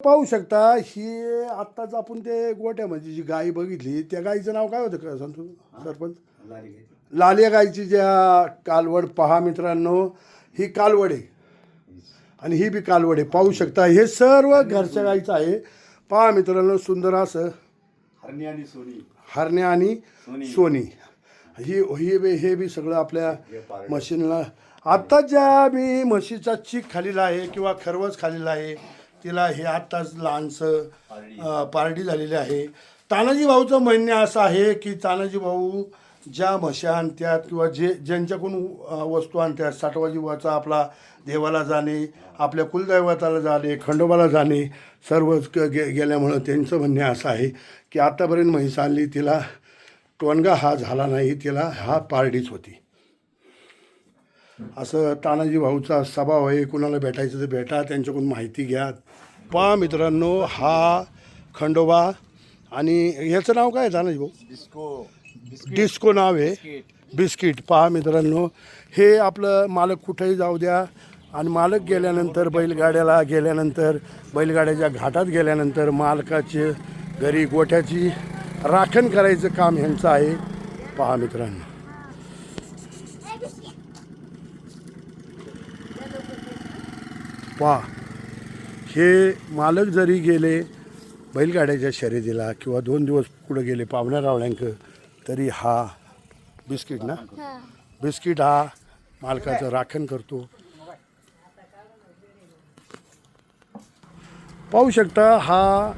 पाहू शकता ही आत्ताच आपण ते गोट्यामध्ये जी गाय बघितली त्या गाईचं नाव काय होतं का सांगतो सरपंच? लालिया गायची ज्या कालवड पहा मित्रांनो, ही कालवड आहे आणि ही बी कालवड आहे. पाहू शकता हे सर्व घरच्या गाईचं आहे. पहा मित्रांनो सुंदर असं हरण्या आणि सोनी ही हे बी सगळं आपल्या मशीनला. आत्ता ज्या मी म्हशीचा चीक खालीला आहे किंवा खरवस खालीला आहे तिला हे आत्ताच लहानसं पारडी झालेली आहे. तानाजी भाऊचं म्हणणे असं आहे की तानाजी भाऊ ज्या म्हशी आणत्यात किंवा ज्यांच्याकडून वस्तू आणत्यात साठवाजीवाचा आपला देवाला जाणे, आपल्या कुलदैवताला जाणे, खंडोबाला जाणे सर्वच गेल्यामुळं त्यांचं म्हणणे असं आहे की आत्तापर्यंत म्हैस आणली तिला टोनगा हा झाला नाही, तिला हा पारडीच होती. असं तानाजी भाऊचा स्वभाव आहे. कुणाला भेटायचं तर भेटा, त्यांच्याकडून माहिती घ्या. पहा मित्रांनो हा खंडोबा आणि ह्याचं नाव काय आहे तानाजी भाऊ? डिस्को नाव आहे, बिस्किट. पहा मित्रांनो हे आपलं मालक कुठेही जाऊ द्या आणि मालक गेल्यानंतर बैलगाड्याला गेल्यानंतर बैलगाड्याच्या घाटात गेल्यानंतर मालकाचे घरी गोठ्याची राखण करायचं काम ह्यांचं आहे. पहा मित्रांनो पहा हे मालक जरी गेले बैलगाड्याच्या शर्यतीला किंवा 2 दिवस पुढे गेले पाहुण्या रावळ्यांक तरी हा बिस्किट ना बिस्किट हा मालकाचं राखण करतो. पाहू शकता हा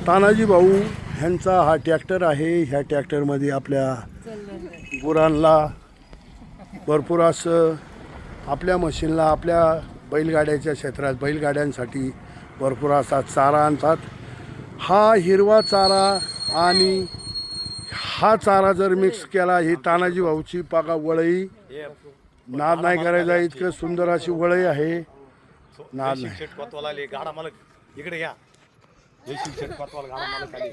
तानाजी भाऊ ह्यांचा हा ट्रॅक्टर आहे. ह्या ट्रॅक्टरमध्ये आपल्या गुरांना भरपूर असं आपल्या मशीनला आपल्या बैलगाड्याच्या क्षेत्रात बैलगाड्यांसाठी भरपूर असा चारा आणतात. हा हिरवा चारा आणि हा चारा जर मिक्स केला ही तानाजी भाऊची पाका वळई नाद नाही करायचा इतकं सुंदर अशी वळई आहे. नाद नाही.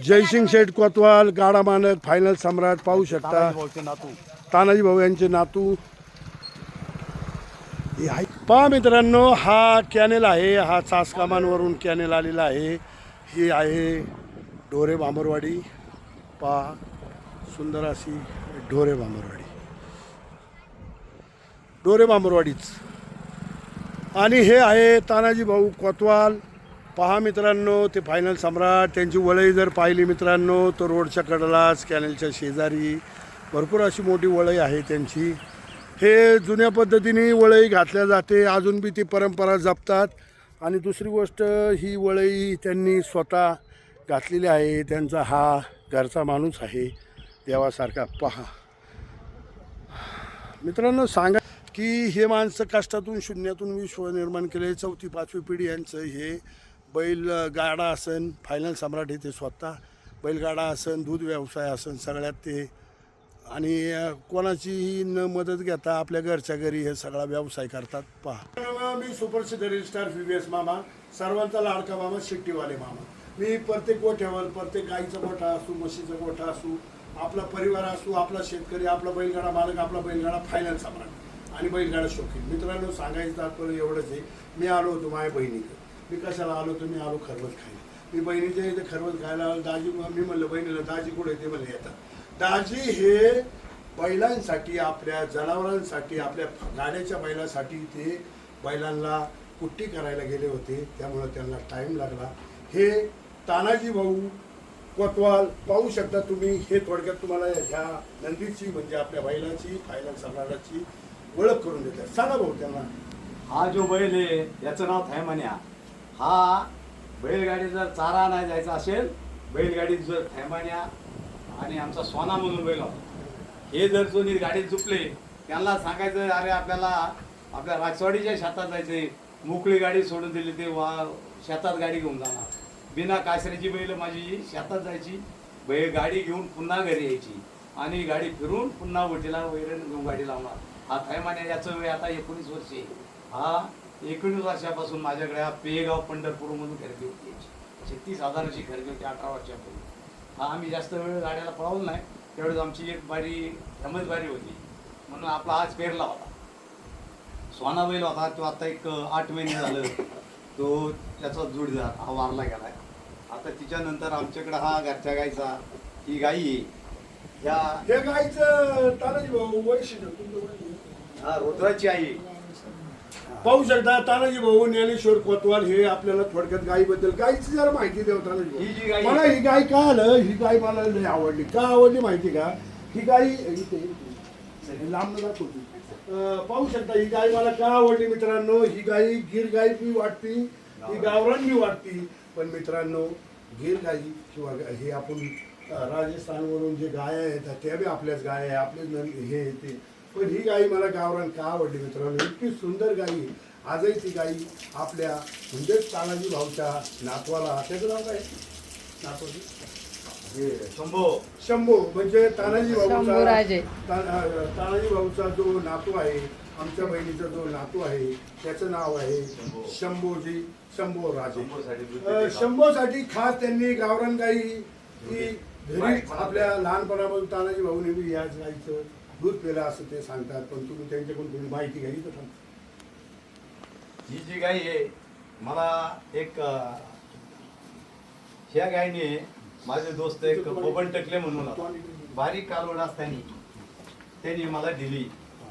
जयसिंग शेठ कोतवाल गाडा मालक फायनल सम्राट. पाहू शकता तानाजी भाऊ यांचे नातू. पहा मित्रांनो हा कॅनेल आहे, हा चासकामांवरून कॅनेल आलेला आहे. ही आहे ढोरे बांबरवाडी. पहा सुंदर अशी ढोरे बांबरवाडीच. आणि हे आहे तानाजी भाऊ कोतवाल. पहा मित्रांनो ते फायनल सम्राट. त्यांची वळई जर पाहिली मित्रांनो तर रोडच्या कडेलाच कॅनेलच्या शेजारी भरपूर अशी मोठी वळई आहे त्यांची. हे जुन्या पद्धतीने वळई घातल्या जाते, अजून बी ती परंपरा जपतात. आणि दुसरी गोष्ट ही वळई त्यांनी स्वतः घातलेली आहे. त्यांचा हा घरचा माणूस आहे देवासारखा. पहा मित्रांनो सांगा की हे माणसं कष्टातून शून्यातून विश्व निर्माण केले. 4थी-5वी पिढी यांचं हे बैलगाडा असन फायनल सम्राट हे ते स्वतः बैलगाडा असन दूध व्यवसाय असन सगळ्यात ते आणि कोणाचीही न मदत घेता आपल्या घरच्या घरी हे सगळा व्यवसाय करतात. पहा मी सुप्रसिद्ध रील स्टार VVS मामा, सर्वांचा लाडका मामा, शिट्टीवाले मामा. मी प्रत्येक गोठ्यावर प्रत्येक गाईचा गोठा असू म्हशीचा गोठा असू आपला परिवार असू आपला शेतकरी आपला बैलगाडा मालक आपला बैलगाडा फायनल सम्राट आणि बैलगाडा शौकीन. मित्रांनो सांगायचं तात्पर्य एवढंच आहे. मी आलो होतो माझ्या बहिणीकडे. मी कशाला आलो तर मी आलो खरवस खायला. मी बहिणीच्या इथे खरवस खायला आलो. दाजी मी म्हणलं बहिणीला दाजी कुठे ते म्हणले येतात. दाजी हे बैलांसाठी आपल्या जनावरांसाठी आपल्या गाड्याच्या बैलासाठी ते बैलांना कुट्टी करायला गेले होते त्यामुळं त्यांना टाईम लागला. हे तानाजी भाऊ कोतवाल पाहू शकता तुम्ही. हे थोडक्यात तुम्हाला ह्या नंदीची म्हणजे आपल्या बैलाची फायनल सम्राटाची ओळख करून देतात. सांगा भाऊ त्यांना. हा जो बैल आहे याचं नाव थैमान्या. हा बैलगाडी जर चारा नाही जायचा असेल बैलगाडीत जर थैमान्या आणि आमचा सोना म्हणून बैल होता. हे जर कोणी गाडीत झुपले त्यांना सांगायचं अरे आपल्याला आपल्या राजवाडीच्या शेतात जायचंय. मोकळी गाडी सोडून दिली ते शेतात गाडी घेऊन जाणार. बिना कासऱ्याची बैल माझी शेतात जायची. बैल गाडी घेऊन पुन्हा घरी यायची आणि गाडी फिरून पुन्हा ओटीला वैरण घेऊन गाडी लावणार. हा थैमान्या याचं वय आता 19 वर्ष आहे. हा 19 वर्षापासून माझ्याकडे हा पेगाव पंढरपूरमधून खरेदी होती. 36,000ची खरेदी होती 18 वर्षापूर्वी. हा आम्ही जास्त वेळ गाड्याला पळवलं नाही. तेवढंच आमची एक बारी समजबारी होती म्हणून आपला आज पेरला होता. सोना बैल होता तो आता एक 8 महिने झालं तो त्याचा जोडीदार हा वारला गेलाय. आता तिच्यानंतर आमच्याकडे हा घरच्या गाईचा ही गाई आहे. ह्या हे गाईचं तानाजी भाऊ वैशिष्ट्य तुमचं वैशिष्ट्य. हा रुद्राची आई आहे. पाहू शकता तानाजी भाऊ ज्ञानेश्वर कोतवाल हे आपल्याला थोडक्यात गायीबद्दल गायीची जरा माहिती देऊ तानाजी ही जी भाऊ. गाई मला ही गाय का आलं, ही गाय मला लय आवडली. का आवडली माहिती का? ही गाय इथे लांब दाखवतो. पाहू शकता ही गाय मला का आवडली मित्रांनो. ही गाय गिर गाय बी वाटती, ही गावरान बी वाटती. पण मित्रांनो गिर गाई किंवा हे आपण राजस्थानवरून जे गाय आहेत त्या बी आपल्याच गाय आहे, आपलेच हे येते. पण ही गाई मला गावरान का आवडली मित्रांनो, इतकी सुंदर गाई. आजही ती गाई आपल्या म्हणजेच तानाजी भाऊच्या नातवाला, त्याचं नाव काय नातवाची? हे शंभो शंभू म्हणजे तानाजी शंभूराजे. भाऊचा तानाजी भाऊचा जो नातू आहे, आमच्या बहिणीचा जो नातू आहे त्याचं नाव आहे शंभूजी, शंभू राजे. शंभूसाठी खास त्यांनी गावरान गाई ही घरी आपल्या लहानपणापासून तानाजी भाऊने बी याच गाईचं दूध पिलं असं ते सांगतात. पण तुम्ही त्यांच्याकडून थोडी माहिती घ्यायची तर सांगा. ही जी गाई आहे मला एक ह्या गायने माझे दोस्त एक बबन टकले म्हणून होता. बारीक कालवड असताना त्यांनी मला दिली.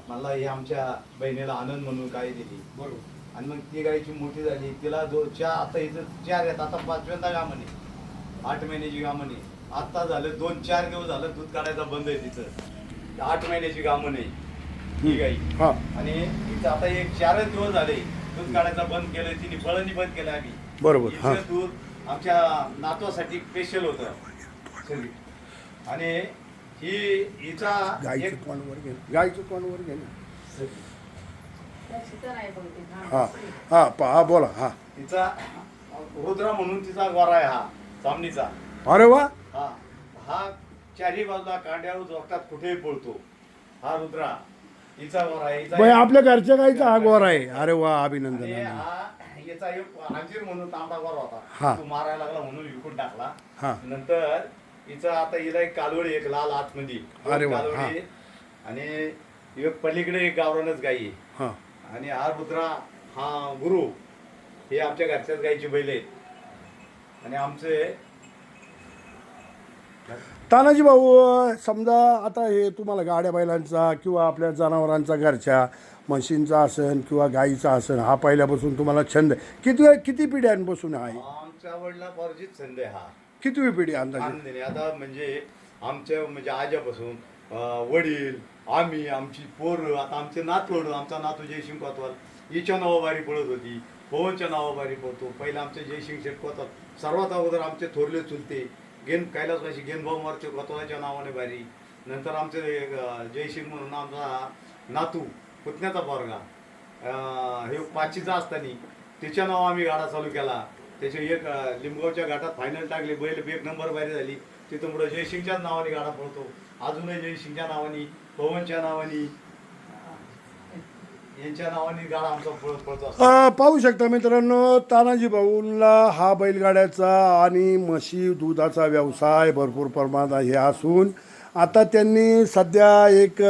मला ही आमच्या बहिणीला आनंद म्हणून गाय दिली. बरोबर. आणि मग ती गायची मोठी झाली. तिला आता इथं 4 आहेत. आता 5व्यांदा गामणे, 8 महिन्याची गामणे. आत्ता झालं 2-4 दिवस झालं दूध काढायचा बंद आहे तिचं. 8 महिन्याची गामणे ही गाई. हा. आणि तिचं आता एक 4 दिवस झाले दूध काढायचा बंद केलं. तिने फळणी बंद केलं आम्ही. बरोबर. हा. हिचं दूध आमच्या नातवासाठी स्पेशल होतं. आणि ही हिचा गाईचं एक तोंडवर घे, गाईचं तोंडवर घे ना. हा. हा हा बोला. हा. तिचा रुद्रा म्हणून तिचा गोरा आहे हा सामनीचा. अरे वा. हा हा चारी बाजूला कांड्यावर जोगतात कुठेही पळतो हा रुद्रा. हिचा गोरा आहे. बाई, आपल्या घरच्या गाईचा हा गोर आहे. अरे वा, आणि अभिनंदन. हा याचा एक अंजीर म्हणून तांबडा गोरा हा. होता. तो मारायला लागला म्हणून विकून टाकला. हा. नंतर हिचा आता हिला एक कालवडी, एक लाल आतमध्ये अरे वा, कालवडी. आणि एक पलीकडे एक गावरानच गाई आहे. हा. आणि हा रुद्रा हा गुरु हे आमच्या घरच्याच गाईची बैल आहेत. आणि आमचे तानाजी भाऊ समजा आता हे तुम्हाला गाड्या बैलांचा किंवा आपल्या जनावरांचा घरच्या म्हशींचा असन किंवा गाईचा असन हा पहिल्यापासून तुम्हाला छंद आहे. किती पिढ्यांपासून आहे? आमच्या वडिला परजित छंद आहे हा. कितवी पिढी अंदाजे? आनंदीने आता म्हणजे आमच्या म्हणजे आज्यापासून वडील, आम्ही, आमची पोरं, आता आमचे नातवड, आमचा नातू जयसिंग कोतवाल हिच्या नावाबारी पळत होती, पवनच्या नावाबारी पळतो. पहिला आमचे जयसिंग शेठ कोतवाल सर्वात अगोदर आमचे थोरले चुलते कैलासवासी गेनभाऊ मोर्चे कोतवालाच्या नावाने बारी. नंतर आमचे जयसिंग म्हणून आमचा नातू पुतण्याचा पोरगा हे 5शीचा असताना तिच्या नाव आम्ही गाडा चालू केला. त्याचे एक लिंबगावच्या घाटात फायनल टाकले, बैल 1 नंबर बारी झाली. तिथं पुढं जयसिंगच्याच नावाने गाडा पळतो. अजूनही जयसिंगच्या नावाने, पवनच्या नावाने, यांच्या नावाने गाडा आमचा पळतो असतो. पाहू शकता मित्रांनो, तानाजी भाऊंना हा बैलगाड्याचा आणि म्हशी दुधाचा व्यवसाय भरपूर प्रमाणात हे असून आता त्यांनी सध्या एक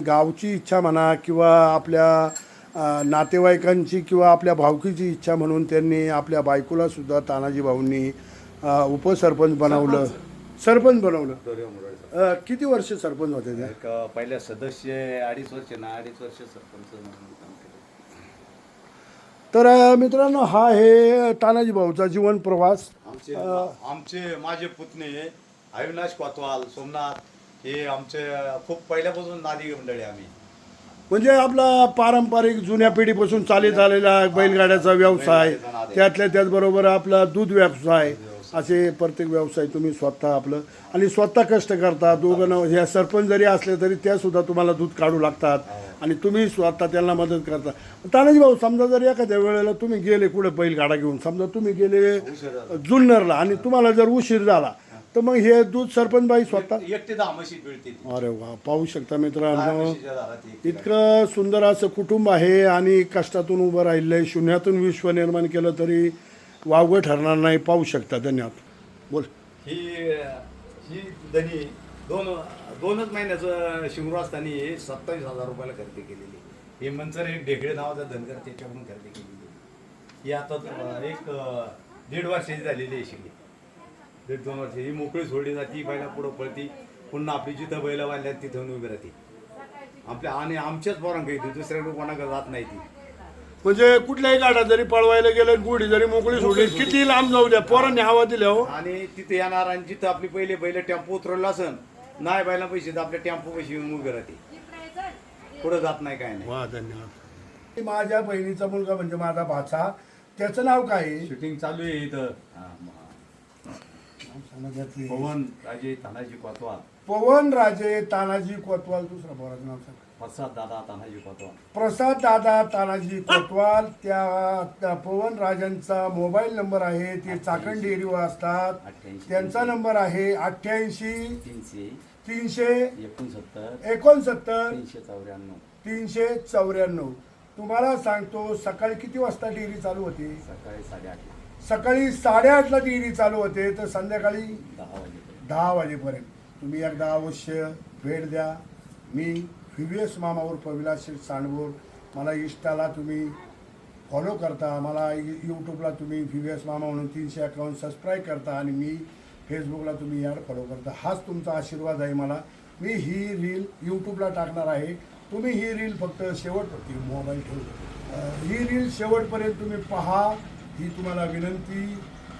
गावची इच्छा म्हणा किंवा आपल्या नातेवाईकांची किंवा आपल्या भावकीची इच्छा म्हणून त्यांनी आपल्या बायकोलासुद्धा तानाजी भाऊंनी उपसरपंच बनवलं, सरपंच बनवलं. किती वर्ष सरपंच होते ते? एक पहिल्या सदस्य 2.5 वर्ष ना 2.5 वर्ष सरपंच म्हणून काम केलं. तर मित्रांनो हा हे तानाजी भाऊचा जीवन प्रवास. आमचे माझे पुतणे अविनाश कोतवाल, सोमनाथ हे आमचे खूप पहिल्यापासून नादी मंडळी आम्ही. म्हणजे आपला पारंपरिक जुन्या पिढीपासून चालत आलेला बैलगाड्याचा व्यवसाय, त्यातल्या त्याचबरोबर आपला दूध व्यवसाय, असे प्रत्येक व्यवसाय तुम्ही स्वतः आपलं आणि स्वतः कष्ट करता. दोघं ह्या सरपंच जरी असले तरी त्यासुद्धा तुम्हाला दूध काढू लागतात आणि तुम्ही स्वतः त्यांना मदत करता. तानाजी भाऊ समजा जर एखाद्या वेळेला तुम्ही गेले कुठे बैलगाडा घेऊन, समजा तुम्ही गेले जुन्नरला आणि तुम्हाला जर उशीर झाला तर मग हे दूध सरपंच बाई स्वतः 1 ते 10 म्हशी मिळते. अरे वा, पाहू शकता मित्रांनो, म्हशीच्या दारात एक. इतकं सुंदर असं कुटुंब आहे आणि कष्टातून उभं राहिलं आहे. शून्यातून विश्व निर्माण केलं तरी वावगं ठरणार नाही. पाहू शकता. धन्यवाद. बोल. ही दनी 2च महिन्याचं शिंगरू असताना 27,000 रुपयाला खरेदी केलेली. हे मंचर एक ढेकळे नावाचा धनगर त्याच्याकडून खरेदी केलेली. ही आता एक 1.5 वर्षाची झालेली आहे शिकली. 1.5-2 वर्षाची ही मोकळी सोडली जाती, बैला पुढं पळती, पुन्हा आपली जिथं बैल बांधल्यात तिथं उभी राहते आपल्या. आणि आमच्याच पोरांकडे येते, दुसऱ्याकडे कोणाकडे जात नाही ती. म्हणजे कुठल्याही गाडा जरी पळवायला गेलं, गुढी जरी मोकळी सोडली, किती लांब जाऊ द्या, पोरांनी हवा दिल्या हो. आणि तिथे येणार आणि जिथं आपली पहिले बैल टेम्पो उतरवला असन नाही बैला पैसे तर आपल्या टेम्पो पैसे येऊन उभी राहते, पुढं जात नाही काय नाही. वा धन्यवाद. माझ्या बहिणीचा मुलगा म्हणजे माझा भाचा, त्याचं नाव काय आहे? शूटिंग चालू आहे इथं. पवन राजे तानाजी कोतवाल. पवन राजे तानाजी कोतवाल. दुसरा पोराचं नाव सांग. प्रसाद दादा तानाजी कोतवाल. प्रसाद दादा तानाजी कोतवाल. त्या पवन राजांचा मोबाईल नंबर आहे, ते चाकण डेअरीवर असतात. 88 त्यांचा नंबर आहे 88 300 369 69 394. तुम्हाला सांगतो, सकाळी किती वाजता डेअरी चालू होते? सकाळी 8:30 सकाळी 8:30ला डेअरी चालू होते तर संध्याकाळी 10 वाजेपर्यंत. 10 वाजेपर्यंत. तुम्ही एकदा अवश्य भेट द्या. मी व्हीव्हीएस मामा उर्फ विलास शेठ सांडवोर. मला इंस्टाला तुम्ही फॉलो करता, मला यूट्यूबला तुम्ही व्हीव्हीएस मामा म्हणून 351 सबस्क्राईब करता आणि मी फेसबुकला तुम्ही ॲड फॉलो करता. हाच तुमचा आशीर्वाद आहे मला. मी ही रील यूट्यूबला टाकणार आहे. तुम्ही ही रील फक्त शेवटपर्यंत मोबाईल ठेवून ही रील शेवटपर्यंत तुम्ही पहा, ही तुम्हाला विनंती.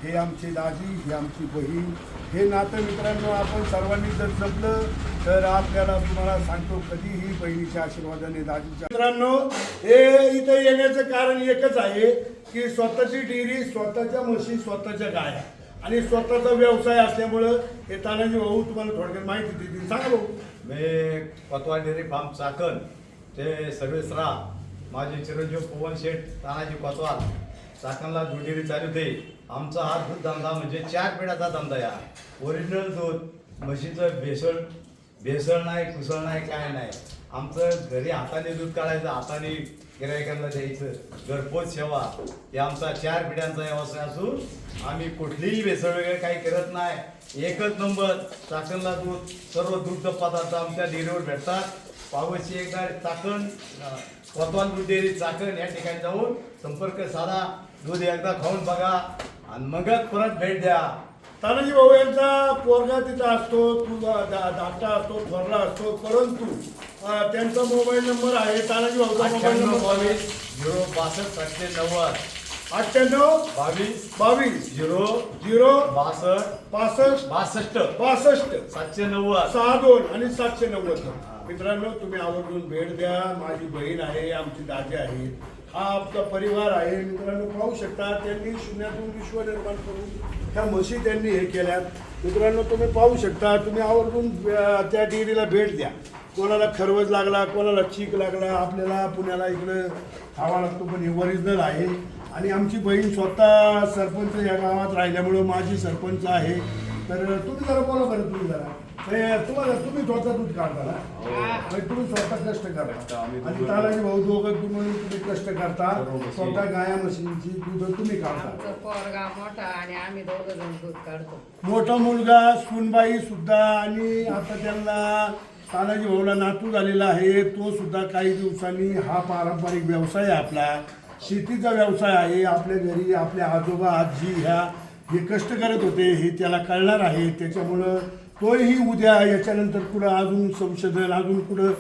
हे आमचे दाजी, ही आमची बहीण, हे नातं मित्रांनो आपण सर्वांनी जर जपलं तर आपल्याला, तुम्हाला सांगतो, कधीही बहिणीच्या आशीर्वादाने, दाजीच्या. मित्रांनो, हे इथे येण्याचं कारण एकच आहे की स्वतःची डेअरी, स्वतःच्या म्हशी, स्वतःच्या गाया आणि स्वतःचा व्यवसाय असल्यामुळं हे तानाजी भाऊ तुम्हाला थोडक्यात माहिती देतील. सांगा भाऊ. मी कोतवाल डेअरी फार्म चाकण ते सर्वेसरा माझे चिरंजीव पवन शेठ तानाजी कोतवाल चाकणला दूध डेअरी चालवते. आमचा हा दूध धंदा म्हणजे 4 पिढ्याचा धंदा. या ओरिजिनल दूध, म्हशीचं भेसळ नाही, कुसळ नाही, काय नाही. आमचं घरी हाताने दूध काढायचं, हाताने गिरायकांना द्यायचं, घरपोच सेवा. हे आमचा 4 पिढ्यांचा व्यवसाय असून आम्ही कुठलीही भेसळ वगैरे काही करत नाही. एकच नंबर चाकणला दूध, सर्व दुग्ध पदार्थ आमच्या डेअरीवर भेटतात. पावशी एकदा चाकण कोतवाल दूध डेअरी चाकण या ठिकाणी जाऊन संपर्क साधा, दूध एकदा खाऊन बघा आणि मगच परत भेट द्या. तानाजी भाऊ यांचा पोरगा तिथं असतो, धाकटा असतो, थोरला असतो, परंतु त्यांचा मोबाईल नंबर आहे. तानाजी भाऊचा मोबाईल नंबर 22 062 790 98 22 0 0 62 65 62 62 790 62 आणि 790. मित्रांनो, तुम्ही आवर्जून भेट द्या. माझी बहीण आहे, आमची दाजी आहे, हा आमचा परिवार आहे. मित्रांनो, पाहू शकता, त्यांनी शून्यातून विश्व निर्माण करून ह्या म्हशी त्यांनी हे केल्यात. मित्रांनो, तुम्ही पाहू शकता. तुम्ही आवर्जून त्या डेअरीला भेट द्या. कोणाला खरवज लागला, कोणाला चीक लागला, आपल्याला पुण्याला इकडं खावा लागतो, पण हे ओरिजिनल आहे. आणि आमची बहीण स्वतः सरपंच या गावात राहिल्यामुळं माझी सरपंच आहे. तर तुम्ही जरा बोला बरं, तुम्ही जरा तुम्ही स्वतः दूध काढता ना, म्हणजे तुम्ही स्वतः कष्ट करता आणि तानाजी भाऊ दोघं म्हणून तुम्ही कष्ट करता. स्वतः गाया म्हशींची दूध तुम्ही काढता. आमचा पोरगा मोठा आणि आम्ही दोघं जण दूध काढतो. मोठा मुलगा, सुनबाई सुद्धा, आणि आता त्यांना तानाजी भाऊला नातू झालेला आहे, तो सुद्धा काही दिवसांनी. हा पारंपरिक व्यवसाय आहे आपला, शेतीचा व्यवसाय आहे. आपल्या घरी आपल्या आजोबा आजी ह्या हे कष्ट करत होते, हे त्याला कळणार आहे. त्याच्यामुळं तोही उद्या याच्यानंतर पुढं अजून संशोधन, अजून पुढं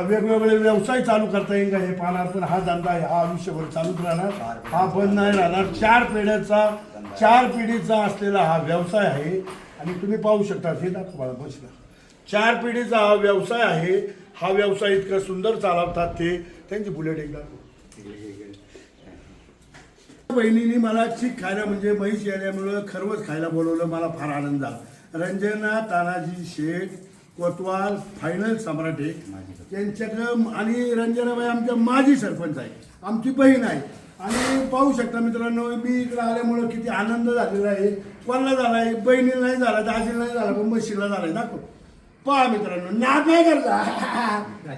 वेगवेगळे व्यवसाय चालू करता येईल का हे पाहणार. पण हा धंदा आहे, हा आयुष्यभर चालूच राहणार, हा बंद नाही राहणार. 4 पिढीचा असलेला हा व्यवसाय आहे. आणि तुम्ही पाहू शकता, हे दाखवा मला बसला, 4 पिढीचा हा व्यवसाय आहे. हा व्यवसाय इतका सुंदर चालवतात ते. त्यांची बुलेट एकदा बहिणीने मला चीक खायला, म्हणजे म्हैस आल्यामुळं खरवच खायला बोलवलं. मला फार आनंद झाला. रंजना तानाजी शेठ कोतवाल, फायनल सम्राटे त्यांच्याकडं. आणि रंजनाबाई आमच्या माजी सरपंच आहे, आमची बहीण आहे. आणि पाहू शकता मित्रांनो, मी इकडं आल्यामुळं किती आनंद झालेला आहे. कोणाला झाला आहे? बहिणीला नाही झाला, दाजीला नाही झाला, पण म्हशीला झाला आहे. दाखव, पहा मित्रांनो, नाद नाही करता.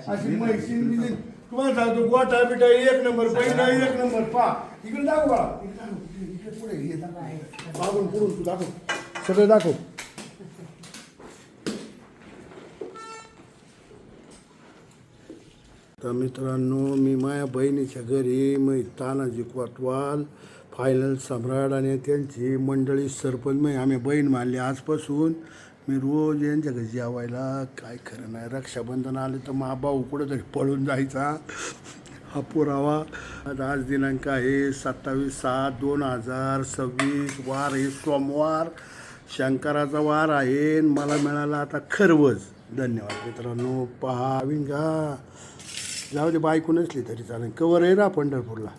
अशी म्हशी तुम्हाला सांगतो, गोठा बिटा 1 नंबर, बहीण 1 नंबर. पहा इकडे दाखव बाळा, इकडे पुढे हे दाखव, मागून पुढून तू दाखव, सगळं दाखव. तर मित्रांनो, मी माझ्या बहिणीच्या घरी, मी तानाजी कोतवाल फायनल सम्राट आणि त्यांची मंडळी सरपंच मग आम्ही बहीण मानली आजपासून मी रोज यांच्याकडे जेवायला काय खरं नाही रक्षाबंधन आले तर मा भाऊ कुठं तरी पळून जायचा हा पुरावा आज दिनांक आहे 27/7/2026 वार आहे सोमवार शंकराचा वार आहे मला मिळाला आता खरवज धन्यवाद मित्रांनो पहा विंगा जाऊ दे बायको नसली तरी चालेल कवर आहे ना पंढरपूरला